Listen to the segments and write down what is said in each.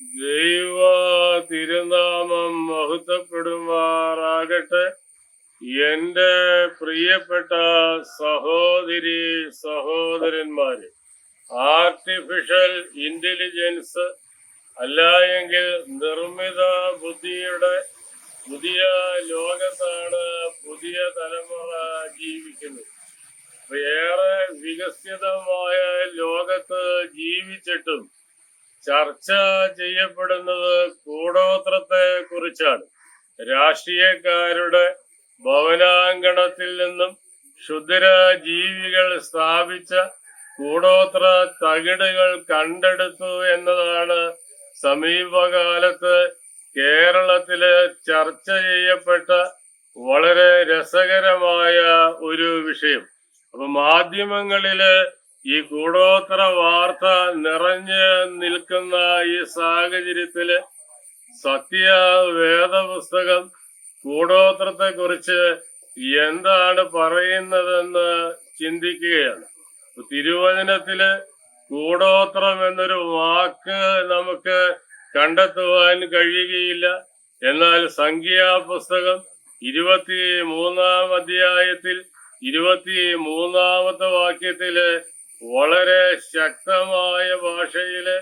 ദൈവ തിരുനാമം മഹത്വപ്പെടുമാറാകട്ടെ. എന്റെ പ്രിയപ്പെട്ട സഹോദരി സഹോദരന്മാര്, ആർട്ടിഫിഷ്യൽ ഇന്റലിജൻസ് അല്ല എങ്കിൽ നിർമ്മിത ബുദ്ധിയുടെ പുതിയ ലോകത്താണ് പുതിയ തലമുറ ജീവിക്കുന്നത്. ഏറെ വികസിതമായ ലോകത്ത് ജീവിച്ചിട്ടും ചർച്ച ചെയ്യപ്പെടുന്നത് കൂടോത്രത്തെ കുറിച്ചാണ്. രാഷ്ട്രീയക്കാരുടെ ഭവനാങ്കണത്തിൽ നിന്നും ക്ഷുദ്ര ജീവികൾ സ്ഥാപിച്ച കൂടോത്ര തകിടുകൾ കണ്ടെടുത്തു എന്നതാണ് സമീപകാലത്ത് കേരളത്തില് ചർച്ച ചെയ്യപ്പെട്ട വളരെ രസകരമായ ഒരു വിഷയം. അപ്പൊ മാധ്യമങ്ങളില് ഈ കൂടോത്ര വാർത്ത നിറഞ്ഞു നിൽക്കുന്ന ഈ സാഹചര്യത്തില് സത്യവേദപുസ്തകം കൂടോത്രത്തെ കുറിച്ച് എന്താണ് പറയുന്നതെന്ന് ചിന്തിക്കുകയാണ്. തിരുവചനത്തില് കൂടോത്രം എന്നൊരു വാക്ക് നമുക്ക് കണ്ടെത്തുവാൻ കഴിയുകയില്ല. എന്നാൽ സംഖ്യാപുസ്തകം 23-ാം അധ്യായത്തിൽ 23-ാമത്തെ വാക്യത്തില് വളരെ ശക്തമായ ഭാഷയില്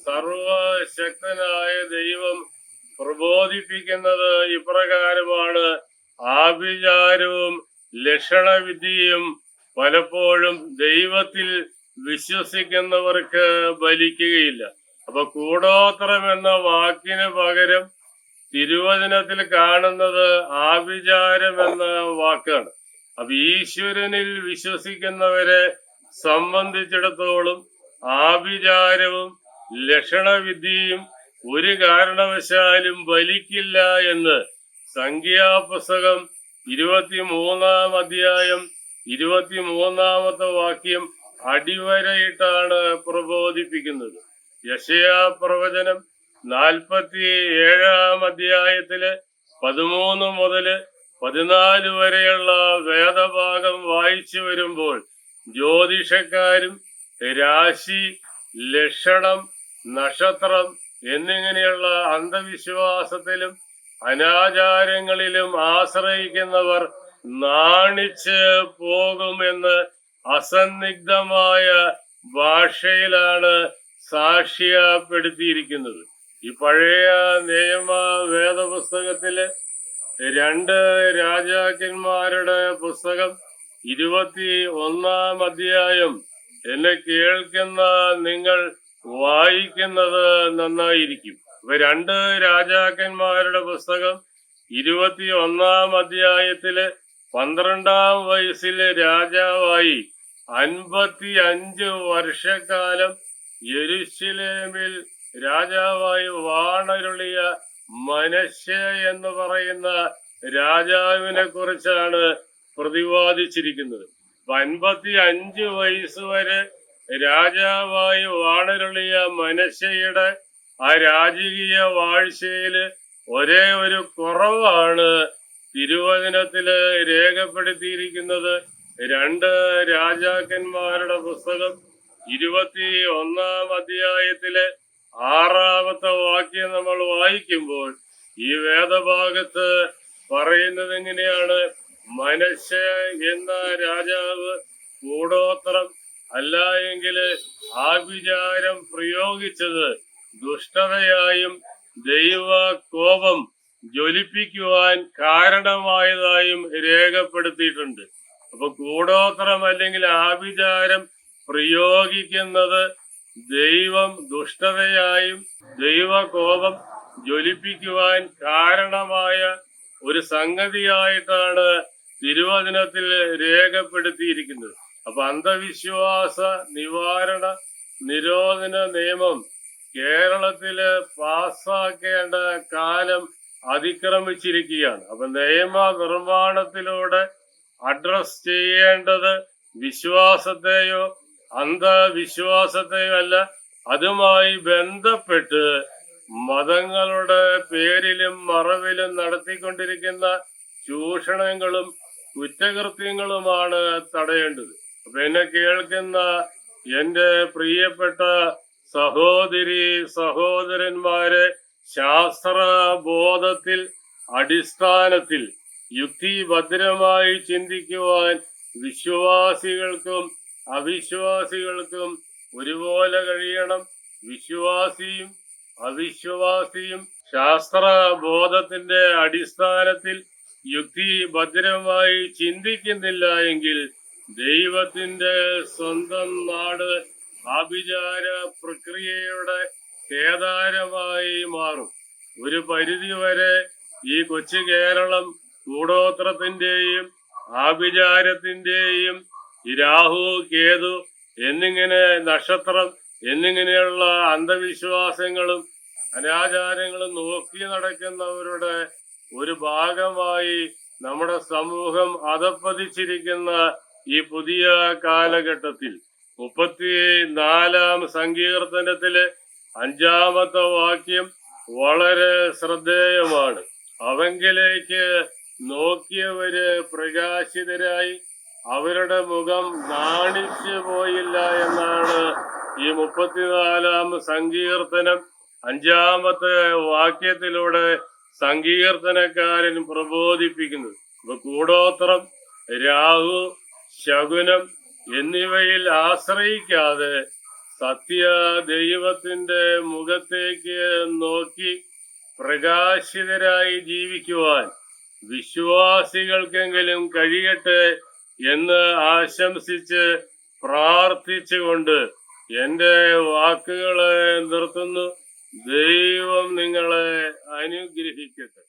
സർവശക്തനായ ദൈവം പ്രബോധിപ്പിക്കുന്നത് ഇപ്രകാരമാണ്: ആഭിചാരവും ലക്ഷണവിദ്യയും പലപ്പോഴും ദൈവത്തിൽ വിശ്വസിക്കുന്നവർക്ക് ഫലിക്കുകയില്ല. അപ്പൊ കൂടോത്രം എന്ന വാക്കിന് പകരം തിരുവചനത്തിൽ കാണുന്നത് ആഭിചാരം എന്ന വാക്കാണ്. അപ്പൊ ഈശ്വരനിൽ വിശ്വസിക്കുന്നവരെ സംബന്ധിച്ചിടത്തോളം ആഭിചാരവും ലക്ഷണവിദ്യയും ഒരു കാരണവശാലും ഫലിക്കില്ല എന്ന് സംഖ്യാപുസ്തകം 23-ാം അധ്യായം 23-ാമത്തെ വാക്യം അടിവരയിട്ടാണ് പ്രബോധിപ്പിക്കുന്നത്. യെശയ്യാ പ്രവചനം 47-ാം അധ്യായത്തില് 13 മുതൽ 14 വരെയുള്ള വേദഭാഗം വായിച്ചു വരുമ്പോൾ ജ്യോതിഷക്കാരും രാശി, ലക്ഷണം, നക്ഷത്രം എന്നിങ്ങനെയുള്ള അന്ധവിശ്വാസത്തിലും അനാചാരങ്ങളിലും ആശ്രയിക്കുന്നവർ നാണിച്ച് പോകുമെന്ന് അസന്നിഗ്ധമായ ഭാഷയിലാണ് സാക്ഷ്യപ്പെടുത്തിയിരിക്കുന്നത്. ഈ പഴയ നിയമ വേദപുസ്തകത്തില് 2 രാജാക്കന്മാരുടെ പുസ്തകം 21-ാം അധ്യായം എന്നെ കേൾക്കുന്ന നിങ്ങൾ വായിക്കുന്നത് നന്നായിരിക്കും. ഇപ്പൊ 2 രാജാക്കന്മാരുടെ പുസ്തകം 21-ാം അധ്യായത്തില് 12-ാം വയസ്സില് രാജാവായി 55 വർഷക്കാലം യെരുശലേമിൽ രാജാവായി വാണരുളിയ മനശ്ശെ എന്ന് പറയുന്ന രാജാവിനെ കുറിച്ചാണ് പ്രതിപാദിച്ചിരിക്കുന്നത്. 55 വയസ്സ് വരെ രാജാവായി വാണരുളിയ മനശ്ശെയുടെ ആ രാജകീയ വാഴ്ചയില് ഒരേ ഒരു കുറവാണ് തിരുവചനത്തില് രേഖപ്പെടുത്തിയിരിക്കുന്നത്. 2 രാജാക്കന്മാരുടെ പുസ്തകം 21-ാം അധ്യായത്തിലെ 6-ാമത്തെ വാക്യം നമ്മൾ വായിക്കുമ്പോൾ ഈ വേദഭാഗത്ത് പറയുന്നത് എങ്ങനെയാണ്? മനശ്ശെ എന്ന രാജാവ് കൂടോത്രം അല്ല എങ്കില് ആഭിചാരം പ്രയോഗിച്ചത് ദുഷ്ടതയായും ദൈവ കോപം ജ്വലിപ്പിക്കുവാൻ കാരണമായതായും രേഖപ്പെടുത്തിയിട്ടുണ്ട്. അപ്പൊ കൂടോത്രം അല്ലെങ്കിൽ ആഭിചാരം പ്രയോഗിക്കുന്നത് ദൈവം ദുഷ്ടതയായും ദൈവകോപം ജ്വലിപ്പിക്കുവാൻ കാരണമായ ഒരു സംഗതിയായിട്ടാണ് തിരുവചനത്തിൽ രേഖപ്പെടുത്തിയിരിക്കുന്നത്. അപ്പൊ അന്ധവിശ്വാസ നിവാരണ നിരോധന നിയമം കേരളത്തില് പാസ്സാക്കേണ്ട കാലം അതിക്രമിച്ചിരിക്കുകയാണ്. അപ്പൊ നിയമ നിർമ്മാണത്തിലൂടെ അഡ്രസ് ചെയ്യേണ്ടത് വിശ്വാസത്തെയോ അന്ധവിശ്വാസത്തെയോ അല്ല, അതുമായി ബന്ധപ്പെട്ട് മതങ്ങളുടെ പേരിലും മറവിലും നടത്തിക്കൊണ്ടിരിക്കുന്ന ചൂഷണങ്ങളും കുറ്റകൃത്യങ്ങളുമാണ് തടയേണ്ടത്. അപ്പൊ എന്നെ കേൾക്കുന്ന എന്റെ പ്രിയപ്പെട്ട സഹോദരി സഹോദരന്മാരെ, ശാസ്ത്രബോധത്തിൽ അടിസ്ഥാനത്തിൽ യുക്തിഭദ്രമായി ചിന്തിക്കുവാൻ വിശ്വാസികൾക്കും അവിശ്വാസികൾക്കും ഒരുപോലെ കഴിയണം. വിശ്വാസിയും അവിശ്വാസിയും ശാസ്ത്രബോധത്തിന്റെ അടിസ്ഥാനത്തിൽ യുക്തിഭദ്രമായി ചിന്തിക്കുന്നില്ല എങ്കിൽ ദൈവത്തിന്റെ സ്വന്തം നാട് ആഭിചാര പ്രക്രിയയുടെ കേദാരമായി മാറും. ഒരു പരിധിവരെ ഈ കൊച്ചു കേരളം കൂടോത്രത്തിന്റെയും ആഭിചാരത്തിന്റെയും ഈ രാഹു കേതു എന്നിങ്ങനെ നക്ഷത്രം എന്നിങ്ങനെയുള്ള അന്ധവിശ്വാസങ്ങളും അനാചാരങ്ങളും നോക്കി നടക്കുന്നവരുടെ ഒരു ഭാഗമായി നമ്മുടെ സമൂഹം അധപ്പതിച്ചിരിക്കുന്ന ഈ പുതിയ കാലഘട്ടത്തിൽ 34 സങ്കീർത്തനത്തിലെ 5-ാമത്തെ വാക്യം വളരെ ശ്രദ്ധേയമാണ്. അവങ്കിലേക്ക് നോക്കിയവര് പ്രകാശിതരായി, അവരുടെ മുഖം നാണിച്ചു പോയില്ല എന്നാണ് ഈ 34-ാം സങ്കീർത്തനം 5-ാമത്തെ വാക്യത്തിലൂടെ സങ്കീർത്തനക്കാരൻ പ്രബോധിപ്പിക്കുന്നത്. ഇപ്പൊ കൂടോത്രം, രാഹു, ശകുനം എന്നിവയിൽ ആശ്രയിക്കാതെ സത്യ ദൈവത്തിന്റെ മുഖത്തേക്ക് നോക്കി പ്രകാശിതരായി ജീവിക്കുവാൻ വിശ്വാസികൾക്കെങ്കിലും കഴിയട്ടെ എന്ന് ആശംസിച്ച് പ്രാർത്ഥിച്ചുകൊണ്ട് എന്റെ വാക്കുകളെ നിർത്തുന്നു. ദൈവം നിങ്ങളെ അനുഗ്രഹിക്കട്ടെ.